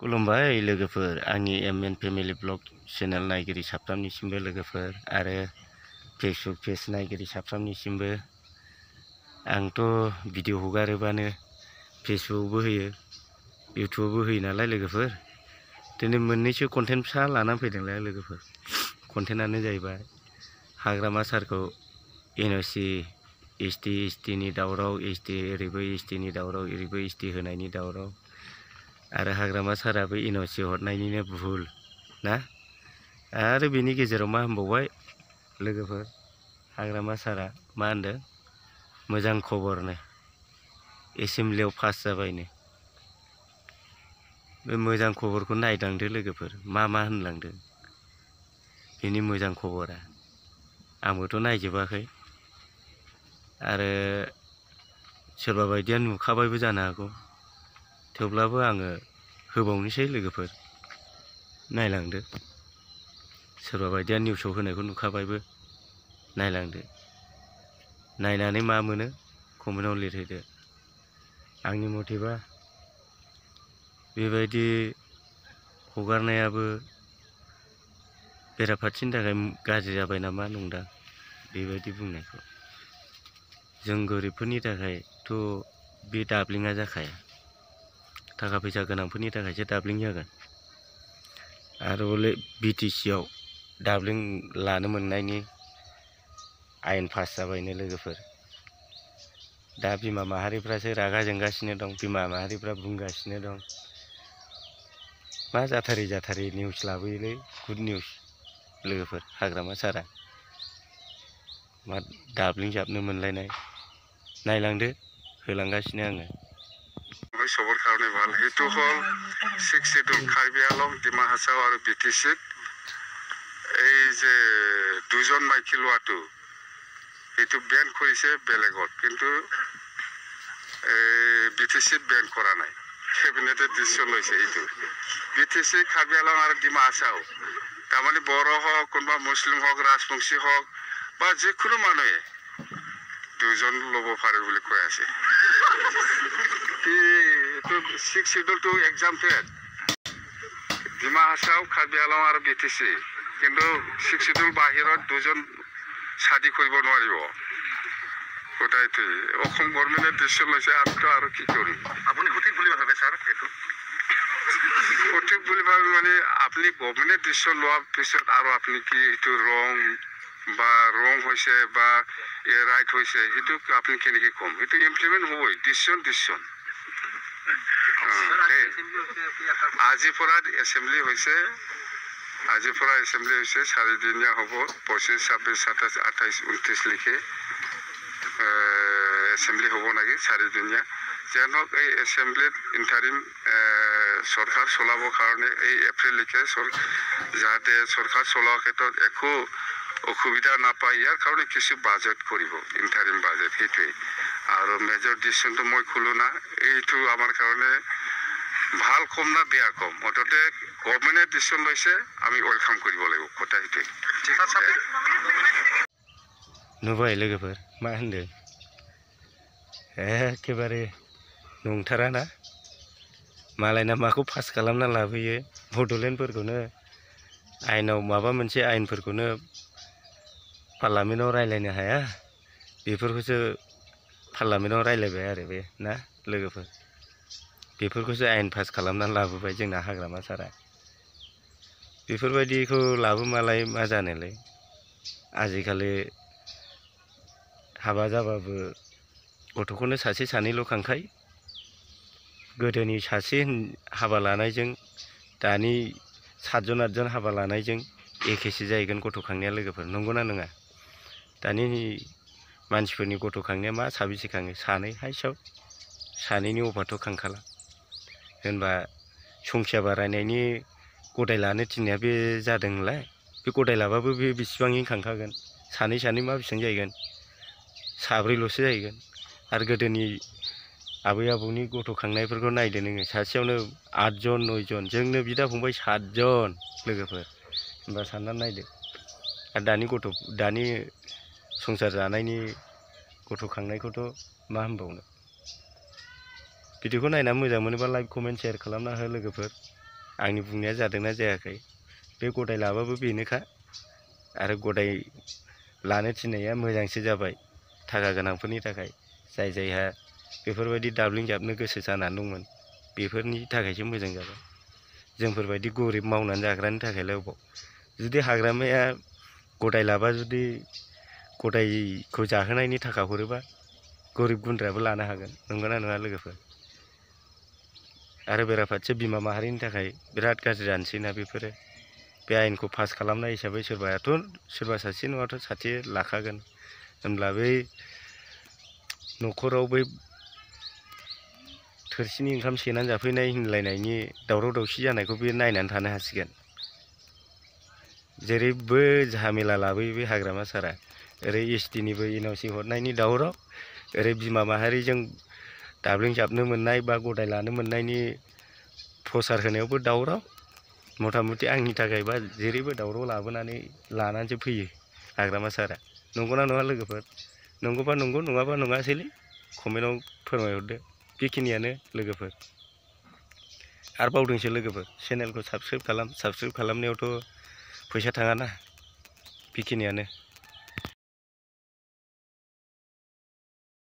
खुलुमबाय लोगोफोर आंनि एमएन फेमिलि ब्लग चेनेल नायगिरि साफ्रोमनिसिमबो लोगोफोर आरो फेसबुक पेज नायगिरि साफ्रोमनिसिमबो आंथ' भिडिअ हगारोबानो फेसबुकआवबो होयो इउटुबावबो होयो नालाय लोगोफोर दिनै मोननैसो कन्टेन्ट फिसा लानानै फैदोंलाय लोगोफोर कन्टेन्टआनो जाहैबाय हाग्रामा सारखौ एनअसि एसटि नि दावराव एसटि ओरैबो एसटिनि दावराव ओरैबो एसटि होनायनि दावराव आरो हाग्रामा साराबो एनअसि हरनायनिनो भुल ना आरो बेनि गेजेराव मा होनबावबाय लोगोफोर हाग्रामा सारा मा होनदों मोजां खबरनो एसेमब्लियाव पास जाबायनो बे मोजां खबरखौ नायलांदो लोगोफोर मा होनलांदों बेनि मोजां खबरा आंबोथ' नायजोबाखै आरो सोरबा बायदिया नुखाबायबो जानो हागौ थेवब्लाबो आङो होबावनोसै लोगोफोर नायलांदो सोरबा बायदिया निउसाव होनायखौ नुखाबायबो नायलांदो नायनानै मा मोनो कमेन्टआव लिरहैदो आंनि मथेबा बेबायदि हगारनायाबो बेराफारसेनि थाखाय गाज्रि जाबाय नामा नंदां बेबायदि बुंनायखौ जों गोरिबफोरनि थाखायथ' बे दाब्लिङा जाखाया थाखा फैसा गोनांफोरनि थाखायसो दाब्लिं जागोन आरो हले बिटिसिआव दाब्लिं लानो मोननायनि आयेन पास जाबायनो लोगोफोर दा बिमा माहारिफ्रासो रागा जोंगासिनो दं बिमा माहारिफ्रा बुंगासिनो दं मा जाथारै निउस लाबोयोलै गुड निउस लोगोफोर हाग्रामा सारा मा दाब्लिं जाबनो मोनलायनाय नायलांदो होलांगासिनो आङो সবৰ কাৰণে ভাল সেইটো হ'ল 6 শিডিউল কাৰ্বি আংলং ডিমা হাছাও আৰু বিটিচি এই যে দুজন মাইকী লোৱাটো সেইটো বেন কৰিছে বেলেগত কিন্তু বিটিচি বেন কৰা নাই কেবিনেটে ডিসিশন লৈছে এইটো বিটিচি কাৰ্বি আংলং আৰু ডিমা হাছাও তাৰমানে বড়ো হওক কোনোবা মুছলিম হওক ৰাজবংশী হওক বা যিকোনো মানুহে দুজন ল'ব পাৰে বুলি কৈ আছে itu 6 schedule to exempted Dima Hasao Karbi Anglong আৰু বিটিচি কিন্তু 6 schedule বাহিৰত দুজন শাদি কৰিব নোৱাৰিব কোটাইতে অসম গভৰ্ণমেণ্টে ডিসিশন লৈছে আমিতো আৰু কি কৰিম আপুনি সঠিক বুলি ভাবে স্যাৰ এটো সঠিক বুলি ভাবে মানে আপুনি গভৰ্ণমেণ্টে ডিসিশন লোৱাৰ পিছত আৰু আপুনি কি এটো ৰং হৈছে বা ৰাইট হৈছে এটো আপুনি কেনেকৈ কম এটো ইমপ্লিমেন্ট হ'বই ডিসিশন আজিৰ পৰা এসেম্বলি হৈছে 4 দিনীয়া হ'ব 25 26 27 28 29 লিখে এসেম্বলি হ'ব নাকি 4 দিনীয়া যেনক এই এসেম্বলিত ইন্টারিম সরকার চলাবৰ কাৰণে এই এপ্ৰিল লিখে যাতে সরকার চলোৱাৰ ক্ষেত্ৰত একো অসুবিধা নাপায় ইয়াৰ কাৰণে কিছু বাজেট কৰিব ইন্টারিম বাজেট সেইটোৱে আৰু মেজৰ ডিসিশনটো মই খুলো না এইটো আমাৰ কাৰণে ভাল কম না বেয়া কম অততে গভৰ্ণমেণ্টে ডিসিশন লৈছে আমি ওয়েলকাম কৰিব লাগিব কথা সেইটোৱে नुबाय लोगोफोर मा होनदों एखेबारे नंथाराना मालायना माखौ पास खालामना लाबोयो बड'लेण्डफोरखौनो आयेनाव माबा मोनसे आयेनफोरखौनो पार्लामेन्टआव रायलायनो हाया बेफोरखौसो पार्लामेन्टआव रायलायबाय आरो बे ना लोगोफोर बेफोरखौसो आयेन पास खालामना लाबोबाय जोंना हाग्रामा सारा बेफोरबायदिखौ लाबोमालाय मा जानोलै आजिखालि हाबा जाबाबो गथ'खौनो सासे सानैल' खांखायो गोदोनि सासे हाबा लानायजों दानि 7 जन 8 जन हाबा लानायजों एखेसो जाहैगोन गथ' खांनाया लोगोफोर नंगौना नङा दानि मानसिफोरनि गथ' खांनाया मा साबेसे खाङो सानै हाइसाव सानैनि अभारथ' खांखाला होनबा संख्या बारायनायनि गदाय लानो थिननाया बे जादोंलाय बे गदाय लाबाबो बे बेसेबांनि खांखागोन सानै मा बेसेबां जाहैगोन साब्रैल'सो जाहैगोन आरो गोदोनि आबै आबौनि गथ' खांनायफोरखौ नायदो नोङो सासेयावनो 8 जन 9 जन जोंनो बिदा फंबाय 7 जन लोगोफोर होनबा साननानै नायदो आरो दानि संसार जानायनि गथ' खांनायखौथ' मा होनबावनो भिडिअखौ नायना मोजां मोनोबा लाइक कमेन्ट शेयार खालामना हो लोगोफोर आंनि बुंनाया जादोंना जायाखै बे गदाय लाबाबो बेनोखा आरो गदाय लानो थिननाया मोजांसो जाबाय थाखा गोनांफोरनि थाखाय जाय जायहा बेफोरबायदि दाब्लिंजाबनो गोसो जानानै दंमोन बेफोरनि थाखायसो मोजां जाबाय जोंफोरबायदि गरिब मावनानै जाग्रानि थाखायलाय अबाव जुदि हाग्रामाया गदाय लाबा जुदि गदायखौ जाहोनायनि थाखा हरोबा गरिब गुन्द्रायाबो लानो हागोन नंगौना नङा लोगोफोर आरो बेराफारसे बिमा माहारिनि थाखाय बिराद गाज्रि जानोसै ना बेफोरो बे आयेनखौ पास खालामनाय हिसाबै सोरबा सासे नङाथ' सासे लाखागोन होनब्ला बै न'खराव बै थोरसिनि ओंखाम सेनानै जाफैनाय होनलायनायनि दावराव दावसि जानायखौ बे नायनानै थानो हासिगोन जेरैबो झामेला लाबोयो बे हाग्रामा सारा ओरै एसटिनिबो एनअसि हरनायनि दावराव ओरै बिमा माहारिजों दाब्लिंजाबनो मोननाय बा गदाय लानो मोननायनि प्रसार होनायावबो दावराव मथा मथि आंनि थाखायबा जेरैबो दावराव लानानैसो फैयो हाग्रामा सारा नंगौना नङा लोगोफोर नंगौबा नंगौ नङाबा नङासैलै कमेन्टआव फोरमायहरदो बेखिनियानो लोगोफोर आरो बावदोंसो लोगोफोर चेनेलखौ साबस्क्राइब खालामनायावथ' फैसा थाङाना बेखिनियानो